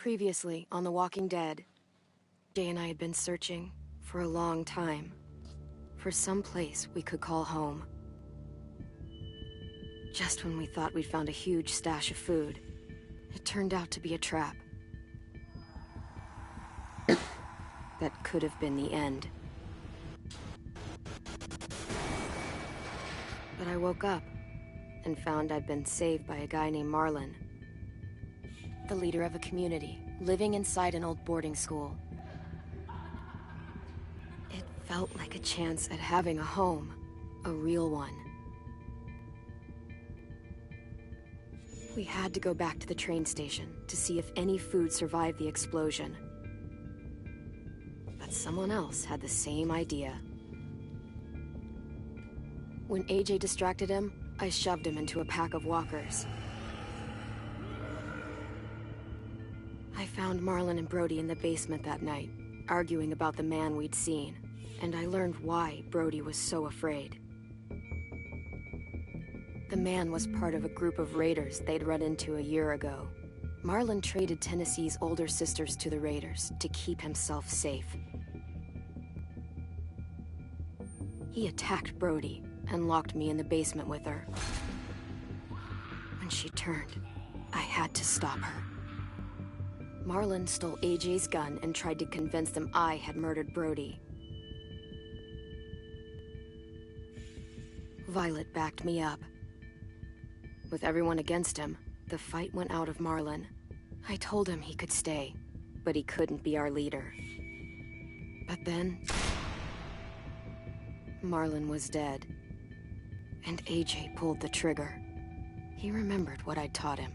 Previously on The Walking Dead, Jay and I had been searching for a long time for some place we could call home. Just when we thought we'd found a huge stash of food, it turned out to be a trap. That could have been the end. But I woke up and found I'd been saved by a guy named Marlon, the leader of a community living inside an old boarding school. It felt like a chance at having a home, a real one. We had to go back to the train station to see if any food survived the explosion. But someone else had the same idea. When AJ distracted him, I shoved him into a pack of walkers. I found Marlon and Brody in the basement that night, arguing about the man we'd seen, and I learned why Brody was so afraid. The man was part of a group of raiders they'd run into a year ago. Marlon traded Tennessee's older sisters to the raiders to keep himself safe. He attacked Brody and locked me in the basement with her. When she turned, I had to stop her. Marlon stole AJ's gun and tried to convince them I had murdered Brody. Violet backed me up. With everyone against him, the fight went out of Marlon. I told him he could stay, but he couldn't be our leader. But then, Marlon was dead, and AJ pulled the trigger. He remembered what I'd taught him.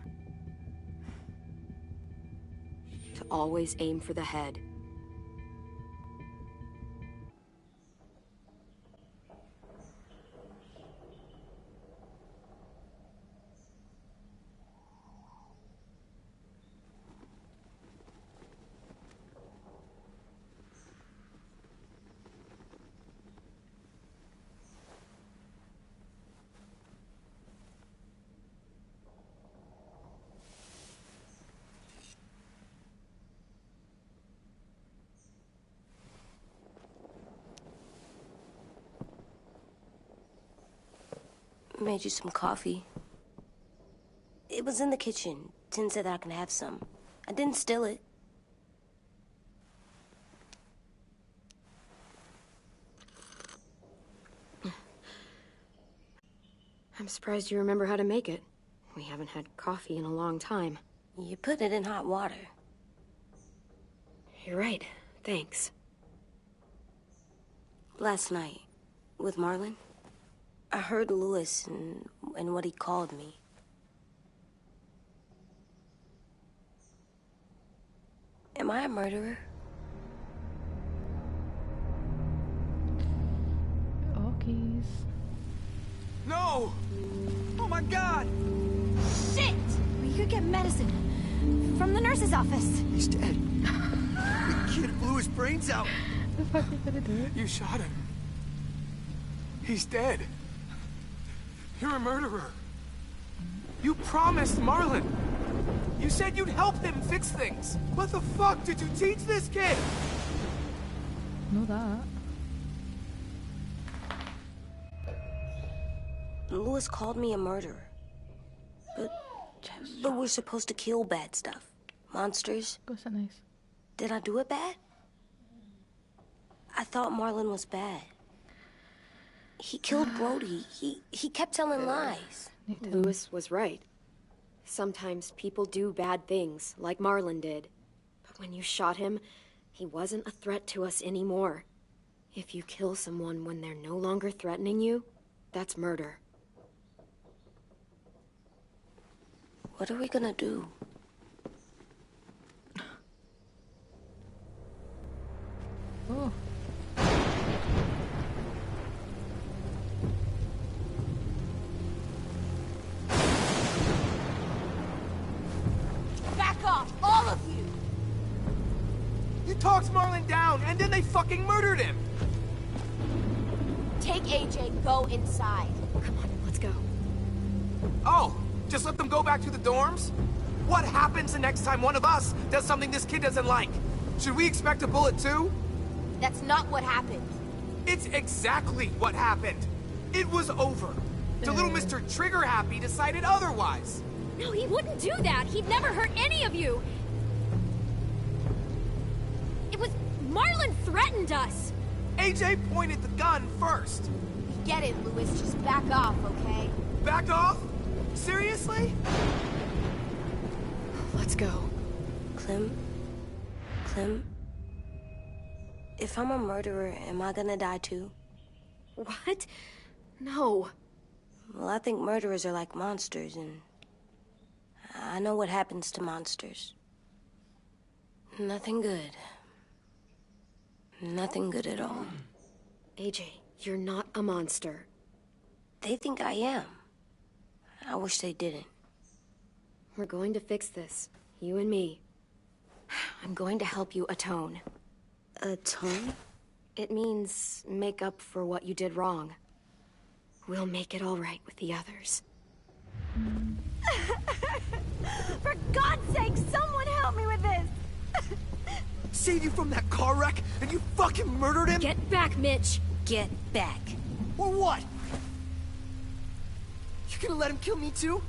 To always aim for the head. Made you some coffee. It was in the kitchen. Tin said that I can have some. I didn't steal it. I'm surprised you remember how to make it. We haven't had coffee in a long time. You put it in hot water. You're right. Thanks. Last night, with Marlon, I heard Lewis and what he called me. Am I a murderer? Okey's. No! Oh my God! Shit! We could get medicine from the nurse's office. He's dead. The kid blew his brains out. The fuck are you gonna do? You shot him. He's dead. You're a murderer. You promised Marlon. You said you'd help him fix things. What the fuck did you teach this kid? Know that. Lewis called me a murderer. But we're supposed to kill bad stuff. Monsters. Go so nice. Did I do it bad? I thought Marlon was bad. He killed Brody. He kept telling lies. Lewis was right. Sometimes people do bad things, like Marlon did. But when you shot him, he wasn't a threat to us anymore. If you kill someone when they're no longer threatening you, that's murder. What are we gonna do? Oh. Back off, all of you! You talked Marlon down, and then they fucking murdered him! Take AJ, go inside. Come on, let's go. Oh, just let them go back to the dorms? What happens the next time one of us does something this kid doesn't like? Should we expect a bullet too? That's not what happened. It's exactly what happened. It was over. The little Mr. Trigger Happy decided otherwise. No, he wouldn't do that. He'd never hurt any of you. It was... Marlon threatened us. AJ pointed the gun first. Get it, Louis. Just back off, okay? Back off? Seriously? Let's go. Clem? If I'm a murderer, am I gonna die too? What? No. Well, I think murderers are like monsters, and I know what happens to monsters. Nothing good. Nothing good at all. AJ, you're not a monster. They think I am. I wish they didn't. We're going to fix this. You and me. I'm going to help you atone. Atone? It means make up for what you did wrong. We'll make it all right with the others. For God's sake, someone help me with this! Save you from that car wreck, and you fucking murdered him? Get back, Mitch! Get back. Or what? You gonna let him kill me too?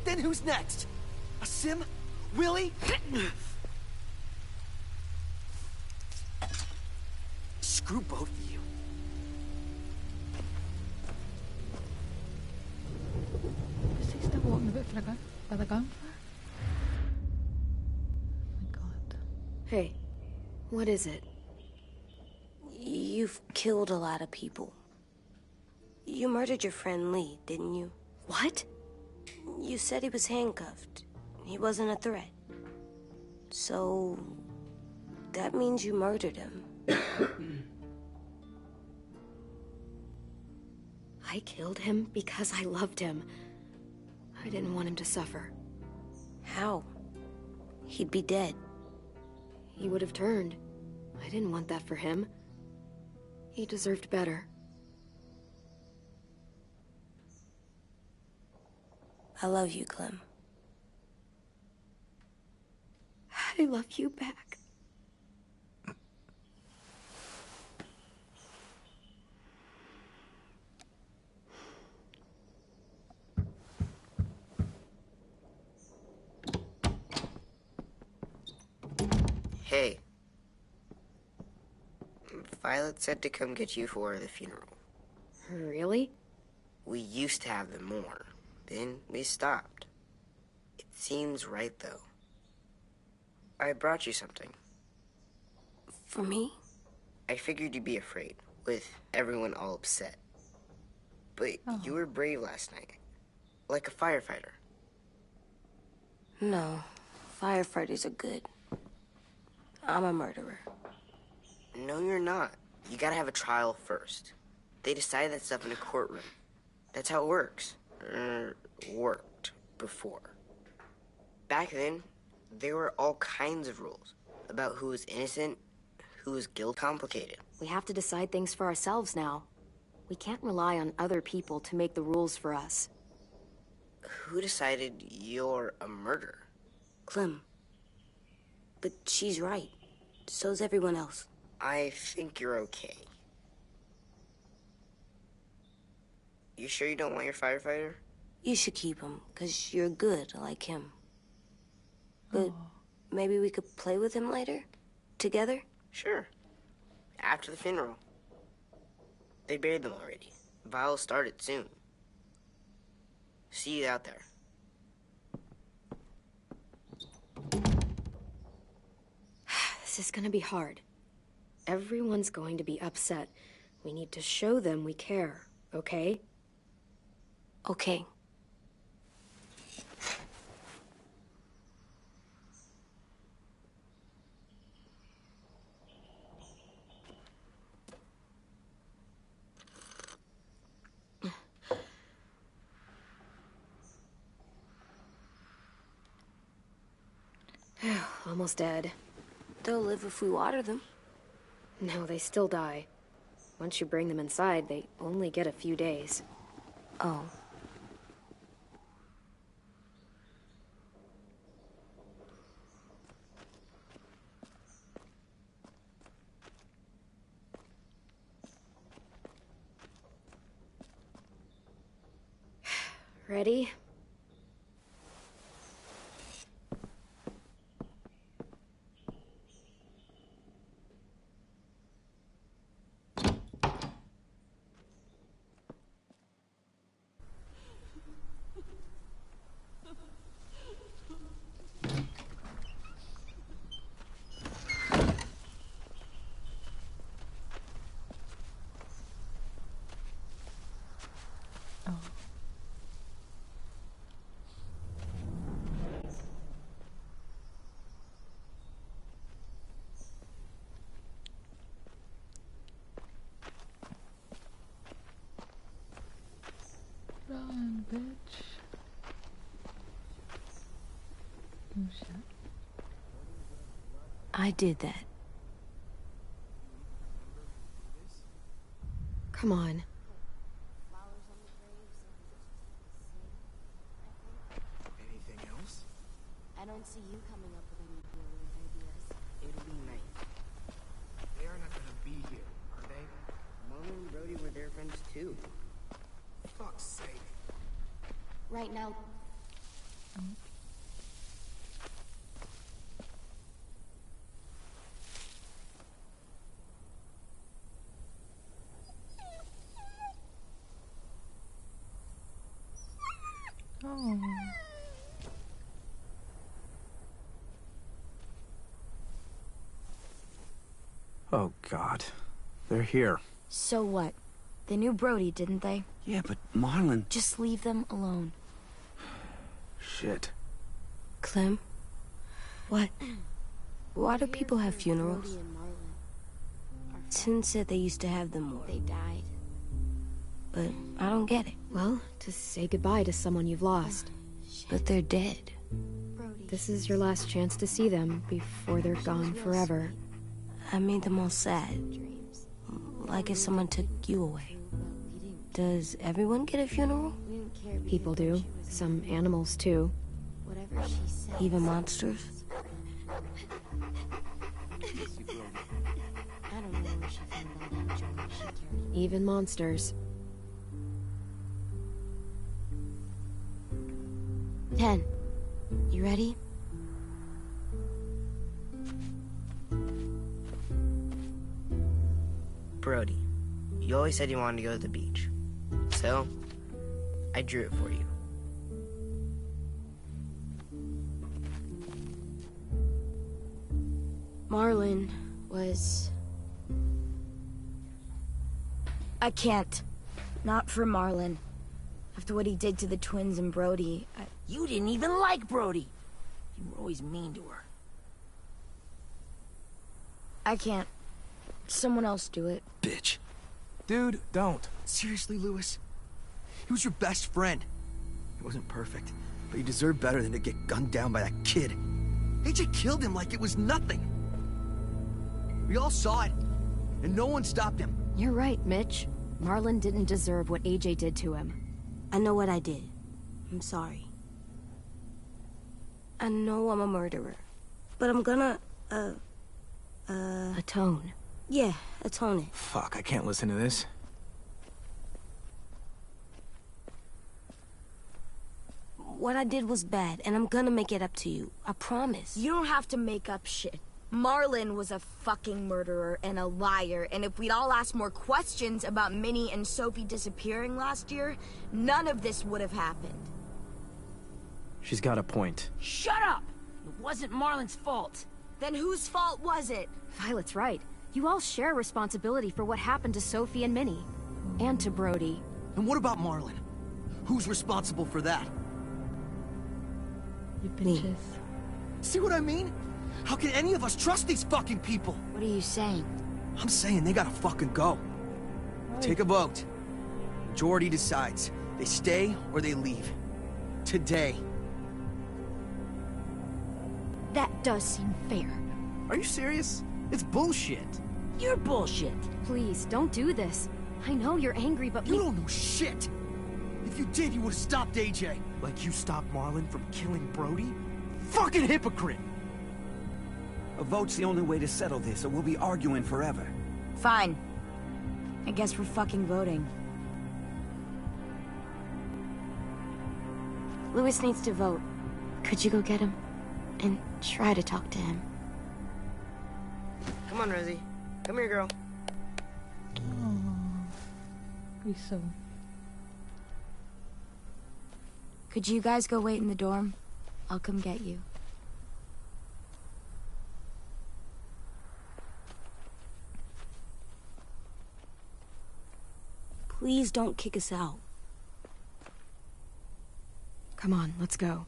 Then who's next? A Sim? Willie? Screw both of you. Is he still walking a bit further by the gunfire? Oh my god. Hey, what is it? You've killed a lot of people. You murdered your friend Lee, didn't you? What? You said he was handcuffed. He wasn't a threat. So... that means you murdered him. I killed him because I loved him. I didn't want him to suffer. How? He'd be dead. He would have turned. I didn't want that for him. He deserved better. I love you, Clem. I love you back. Hey. Violet said to come get you for the funeral. Really? We used to have them more. Then we stopped. It seems right, though. I brought you something. For me? I figured you'd be afraid, with everyone all upset. But you were brave last night. Like a firefighter. No. Firefighters are good. I'm a murderer. No, you're not. You gotta have a trial first. They decide that stuff in a courtroom. That's how it works. Worked before. Back then, there were all kinds of rules about who was innocent, who was guilty. Complicated. We have to decide things for ourselves now. We can't rely on other people to make the rules for us. Who decided you're a murderer? Clem. But she's right. So's everyone else. I think you're okay. You sure you don't want your firefighter? You should keep him, 'cause you're good like him. But maybe we could play with him later? Together? Sure. After the funeral. They buried them already. Viol'll start it soon. See you out there. This is gonna be hard. Everyone's going to be upset. We need to show them we care, okay? Okay. Almost dead. They'll live if we water them. No, they still die. Once you bring them inside, they only get a few days. Oh. Ready? Run, bitch. Oh shit. I did that. Come on. Anything else? I don't see you coming up with any brilliant ideas. It'll be nice. They are not gonna be here, are they? Marlon and Brody were their friends too. Fuck's sake. Right now, Oh. Oh, God. They're here. So what? They knew Brody, didn't they? Yeah, but Marlon... Just leave them alone. Shit. Clem, what? Why do people have funerals? Brody and Marlon. Sin said they used to have them more, They died. but I don't get it. Well, to say goodbye to someone you've lost. But they're dead. This is your last chance to see them before they're gone forever. I made them all sad. Like if someone took you away. Does everyone get a funeral? People do. Some animals, too. Even monsters? Even monsters. 10. You ready? Brody, you always said you wanted to go to the beach. So, I drew it for you. Marlon was... I can't. Not for Marlon. After what he did to the twins and Brody, You didn't even like Brody. You were always mean to her. I can't. Someone else do it. Bitch. Dude, don't. Seriously, Lewis? He was your best friend. He wasn't perfect, but he deserved better than to get gunned down by that kid. AJ killed him like it was nothing. We all saw it, and no one stopped him. You're right, Mitch. Marlon didn't deserve what AJ did to him. I know what I did. I'm sorry. I know I'm a murderer. But I'm gonna, Atone. yeah, atone it. Fuck, I can't listen to this. What I did was bad, and I'm gonna make it up to you. I promise. You don't have to make up shit. Marlon was a fucking murderer and a liar, and if we'd all asked more questions about Minnie and Sophie disappearing last year, none of this would have happened. She's got a point. Shut up! It wasn't Marlon's fault. Then whose fault was it? Violet's right. You all share responsibility for what happened to Sophie and Minnie. And to Brody. And what about Marlon? Who's responsible for that? You bitches. See what I mean? How can any of us trust these fucking people? What are you saying? I'm saying they gotta fucking go. Take a vote. Majority decides. They stay or they leave. Today. That does seem fair. Are you serious? It's bullshit. You're bullshit. Please, don't do this. I know you're angry, but You don't know shit! If you did, you would've stopped AJ. Like you stopped Marlon from killing Brody? Fucking hypocrite! A vote's the only way to settle this, or we'll be arguing forever. Fine. I guess we're fucking voting. Louis needs to vote. Could you go get him? And try to talk to him. Come on, Rosie. Come here, girl. He's so... Could you guys go wait in the dorm? I'll come get you. Please don't kick us out. Come on, let's go.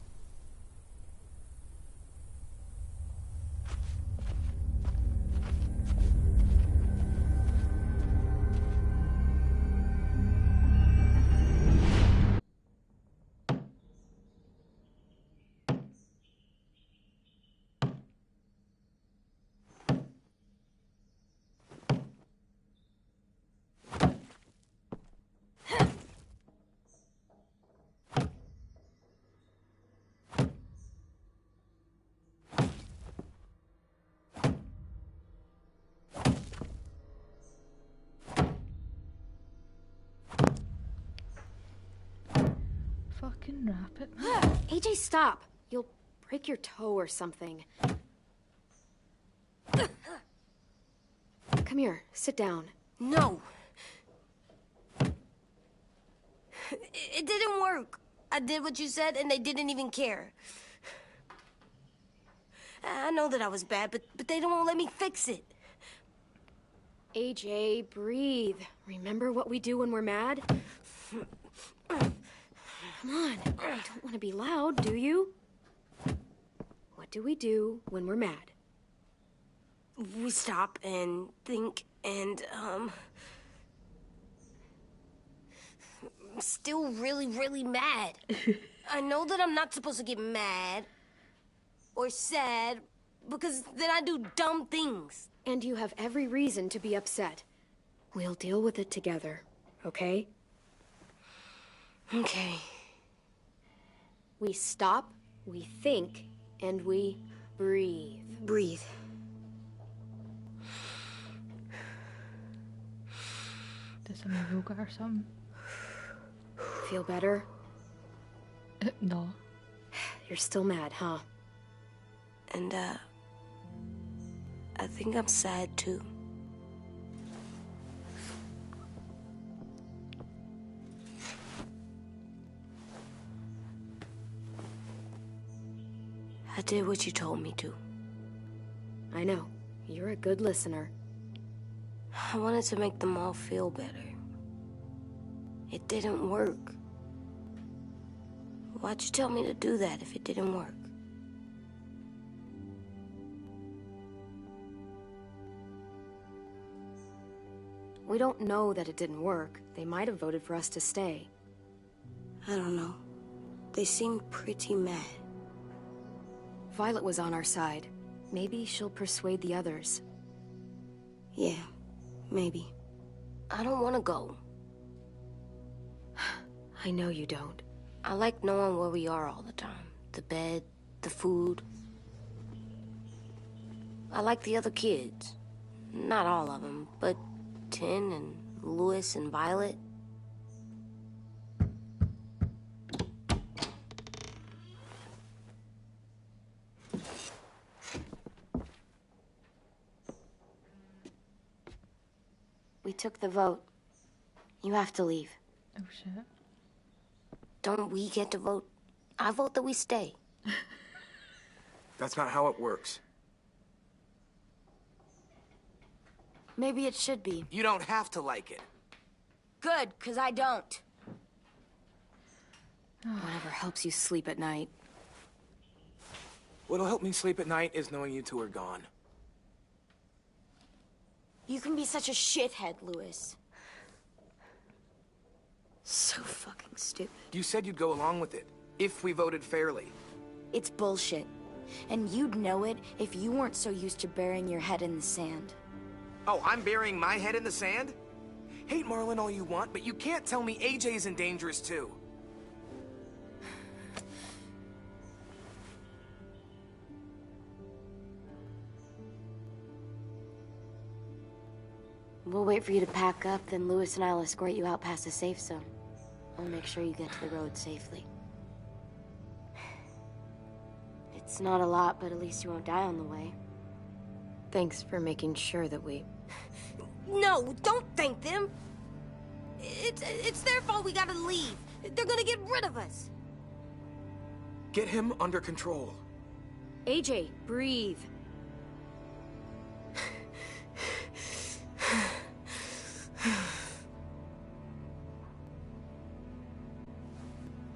Fucking wrap it. AJ, stop! You'll break your toe or something. Come here, sit down. No. It didn't work. I did what you said, and they didn't even care. I know that I was bad, but they don't let me fix it. AJ, breathe. Remember what we do when we're mad? Come on, you don't want to be loud, do you? What do we do when we're mad? We stop and think and, I'm still really, really mad. I know that I'm not supposed to get mad or sad because then I do dumb things. And you have every reason to be upset. We'll deal with it together, okay? Okay. We stop, we think, and we breathe. Breathe. Do some yoga or something. Feel better? No. You're still mad, huh? And, I think I'm sad, too. I did what you told me to. I know. You're a good listener. I wanted to make them all feel better. It didn't work. Why'd you tell me to do that if it didn't work? We don't know that it didn't work. They might have voted for us to stay. I don't know. They seemed pretty mad. Violet was on our side. Maybe she'll persuade the others. Yeah, maybe. I don't want to go. I know you don't. I like knowing where we are all the time. The bed, the food. I like the other kids. Not all of them, but Tin and Louis and Violet. We took the vote. You have to leave. Oh shit. Don't we get to vote? I vote that we stay. That's not how it works. Maybe it should be. You don't have to like it. Good, 'cause I don't. Whatever helps you sleep at night. What'll help me sleep at night is knowing you two are gone. You can be such a shithead, Louis. So fucking stupid. You said you'd go along with it, if we voted fairly. It's bullshit. And you'd know it if you weren't so used to burying your head in the sand. Oh, I'm burying my head in the sand? Hate Marlon all you want, but you can't tell me AJ isn't dangerous too. We'll wait for you to pack up, then Louis and I'll escort you out past the safe zone. I'll make sure you get to the road safely. It's not a lot, but at least you won't die on the way. Thanks for making sure that we... No, don't thank them. It's their fault we gotta leave. They're gonna get rid of us. Get him under control. AJ, breathe.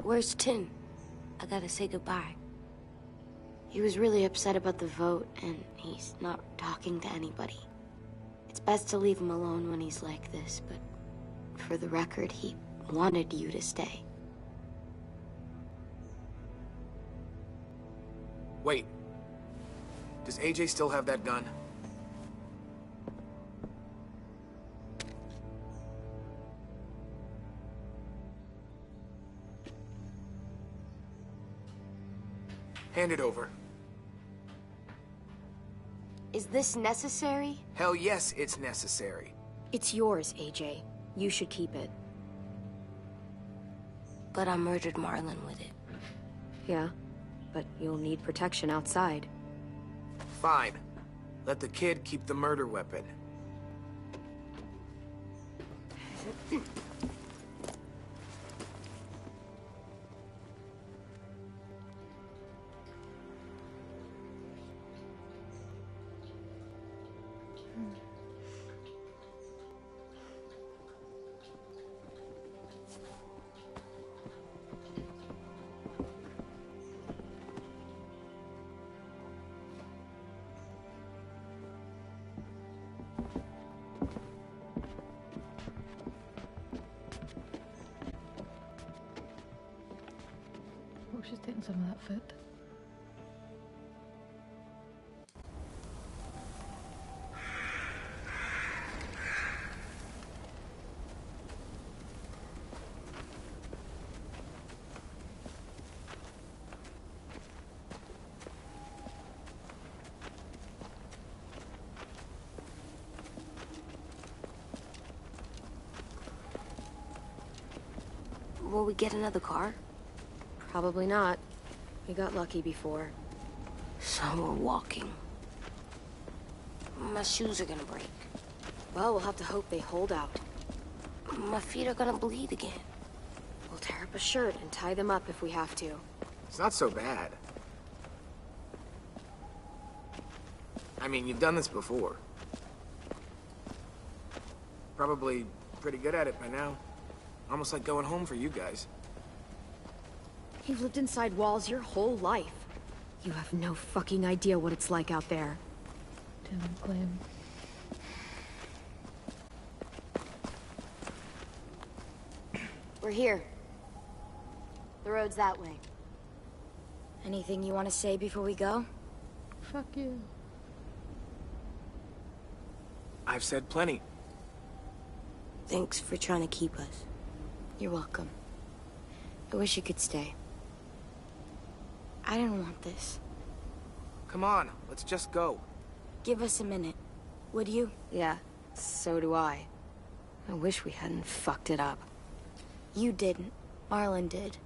Where's Tin? I gotta say goodbye. He was really upset about the vote, and he's not talking to anybody. It's best to leave him alone when he's like this, but for the record, he wanted you to stay. Wait. Does AJ still have that gun? Hand it over. Is this necessary? Hell yes, it's necessary. It's yours, AJ. You should keep it. But I murdered Marlon with it. Yeah, but you'll need protection outside. Fine. Let the kid keep the murder weapon. Oh, she's taking some of that food. Will we get another car? Probably not. We got lucky before. So we're walking. My shoes are gonna break. Well, we'll have to hope they hold out. My feet are gonna bleed again. We'll tear up a shirt and tie them up if we have to. It's not so bad. I mean, you've done this before. Probably pretty good at it by now. Almost like going home for you guys. You've lived inside walls your whole life. You have no fucking idea what it's like out there. Tim and Clem. We're here. The road's that way. Anything you want to say before we go? Fuck you. I've said plenty. Thanks for trying to keep us. You're welcome. I wish you could stay. I didn't want this. Come on, let's just go. Give us a minute, would you? Yeah, so do I. I wish we hadn't fucked it up. You didn't. Marlon did.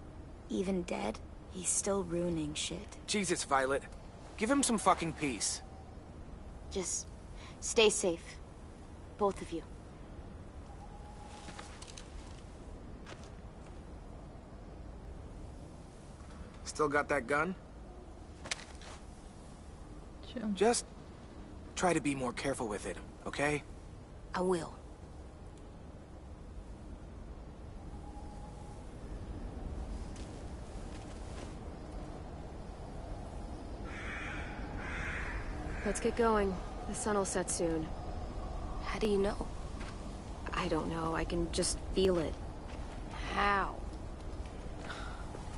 Even dead, he's still ruining shit. Jesus, Violet. Give him some fucking peace. Just stay safe. Both of you. Still got that gun? Sure. Just try to be more careful with it, okay? I will. Let's get going. The sun will set soon. How do you know? I don't know. I can just feel it. How?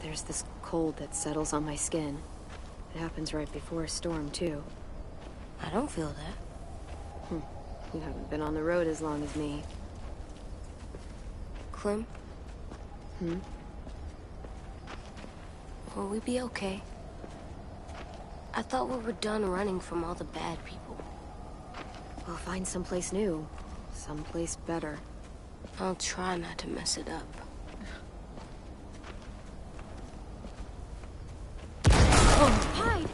There's this cold that settles on my skin. It happens right before a storm, too. I don't feel that. You haven't been on the road as long as me. Clem? Will we be okay? I thought we were done running from all the bad people. We'll find someplace new. Someplace better. I'll try not to mess it up. Oh, hide!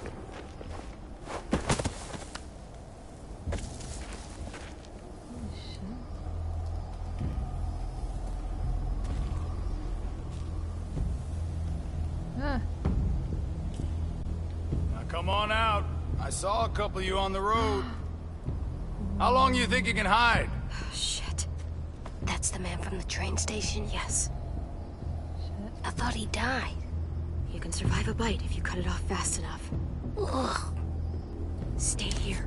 saw a couple of you on the road. How long you think you can hide? Shit. That's the man from the train station? Yes. I thought he died. You can survive a bite if you cut it off fast enough. Ugh. Stay here.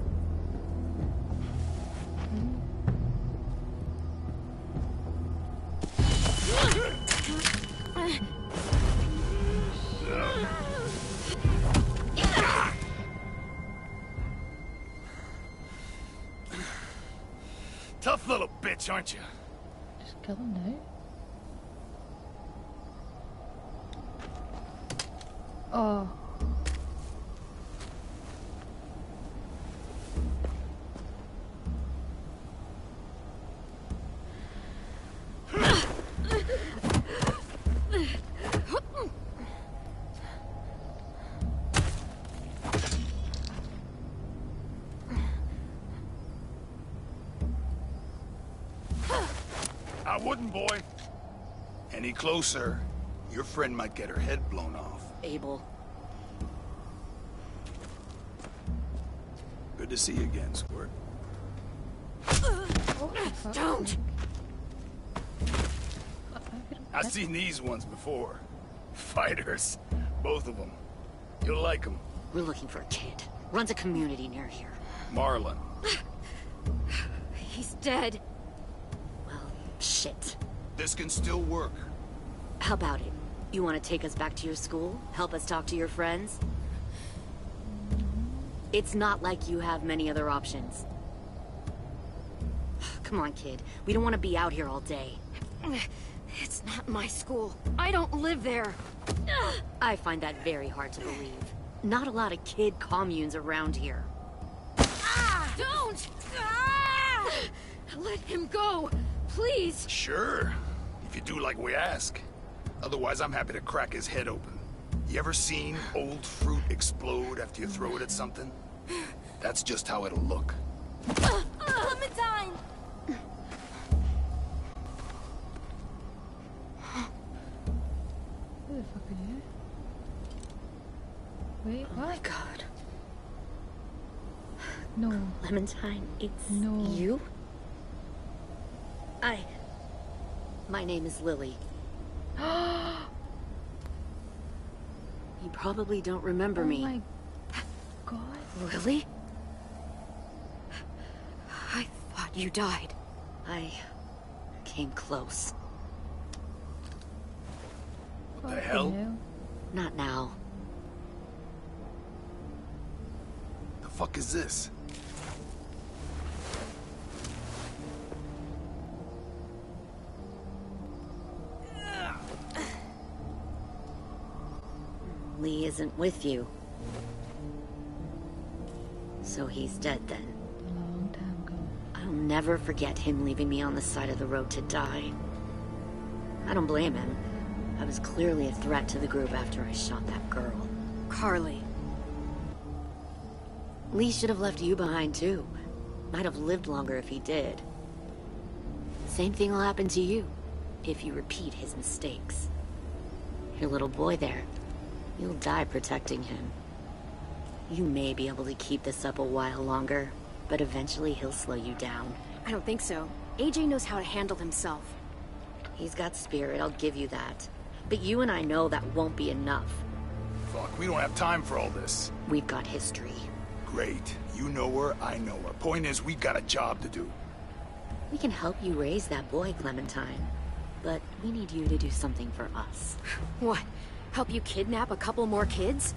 Tough little bitch, aren't you? Just kill him now. Oh. I wouldn't, boy. Any closer, your friend might get her head blown off. Abel. Good to see you again, Squirt. Don't! I've seen these ones before. Fighters. Both of them. You'll like them. We're looking for a kid. Runs a community near here. Marlon. He's dead. Well, shit. This can still work. How about it? You want to take us back to your school? Help us talk to your friends? It's not like you have many other options. Come on, kid. We don't want to be out here all day. It's not my school. I don't live there. I find that very hard to believe. Not a lot of kid communes around here. Don't! Let him go, please. Sure. If you do like we ask. Otherwise, I'm happy to crack his head open. You ever seen old fruit explode after you throw it at something? That's just how it'll look. Clementine! Who the fuck are you? Wait, Oh what? my god. No. Clementine, it's No. you? My name is Lily. You probably don't remember me. Oh my god. Lily? I thought you died. I came close. What the hell? Not now. The fuck is this? Lee isn't with you. So he's dead then. A long time ago. I'll never forget him leaving me on the side of the road to die. I don't blame him. I was clearly a threat to the group after I shot that girl. Carly. Lee should have left you behind too. Might have lived longer if he did. Same thing will happen to you, if you repeat his mistakes. Your little boy there, you'll die protecting him. You may be able to keep this up a while longer, but eventually he'll slow you down. I don't think so. AJ knows how to handle himself. He's got spirit, I'll give you that. But you and I know that won't be enough. Fuck, we don't have time for all this. We've got history. Great. You know her, I know her. Point is, we got a job to do. We can help you raise that boy, Clementine. But we need you to do something for us. What? Help you kidnap a couple more kids?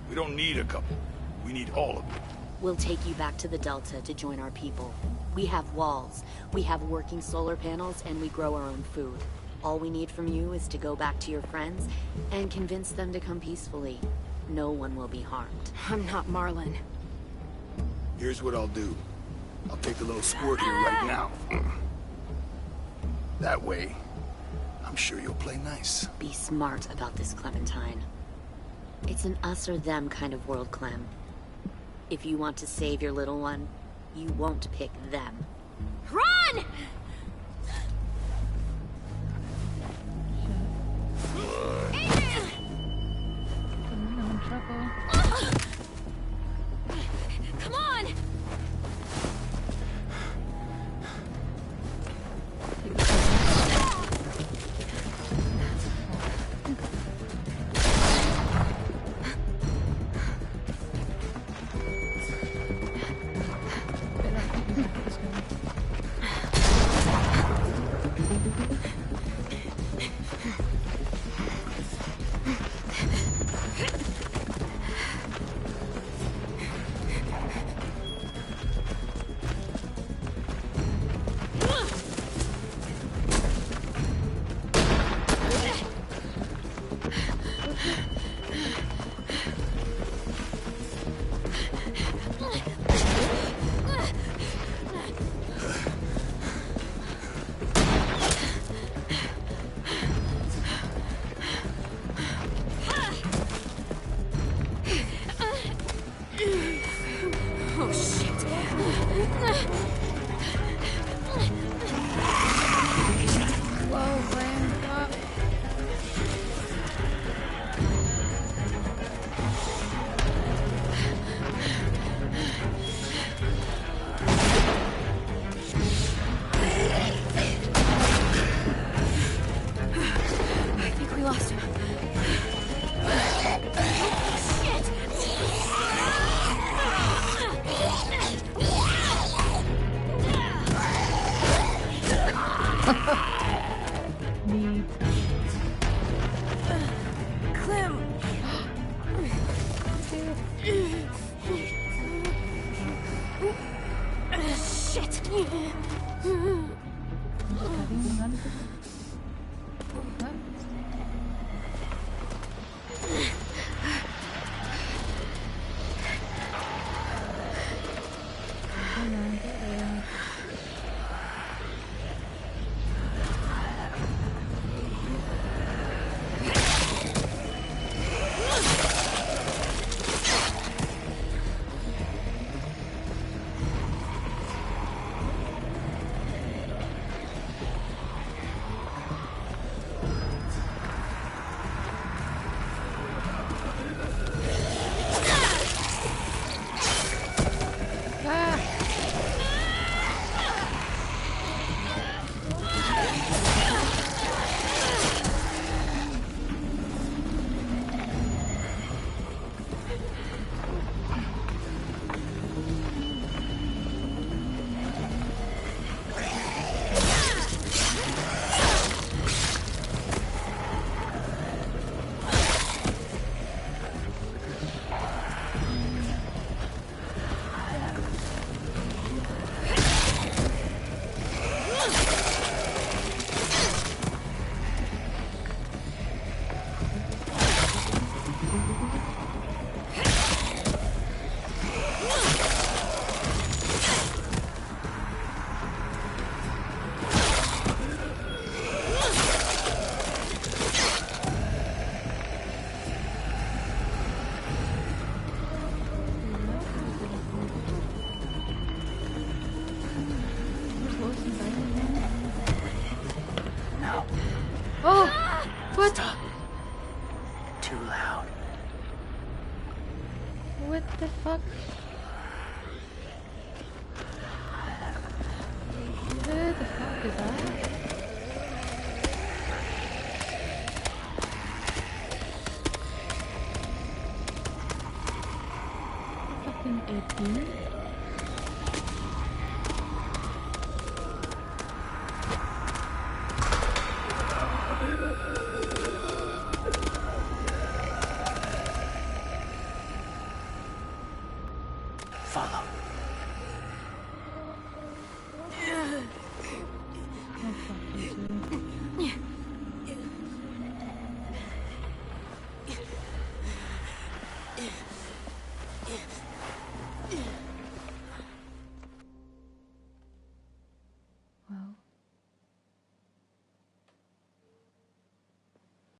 We don't need a couple. We need all of them. We'll take you back to the Delta to join our people. We have walls, we have working solar panels, and we grow our own food. All we need from you is to go back to your friends and convince them to come peacefully. No one will be harmed. I'm not Marlon. Here's what I'll do. I'll take the little squirt here right now. That way, I'm sure you'll play nice. Be smart about this, Clementine. It's an us or them kind of world, Clem. If you want to save your little one, you won't pick them. Run! I'm in trouble. Whoa, Brian, fuck. I think we lost him. Neat. Clem. Shit. Oh, what? Stop. Too loud. What the fuck? Who the fuck is that? Fucking 18?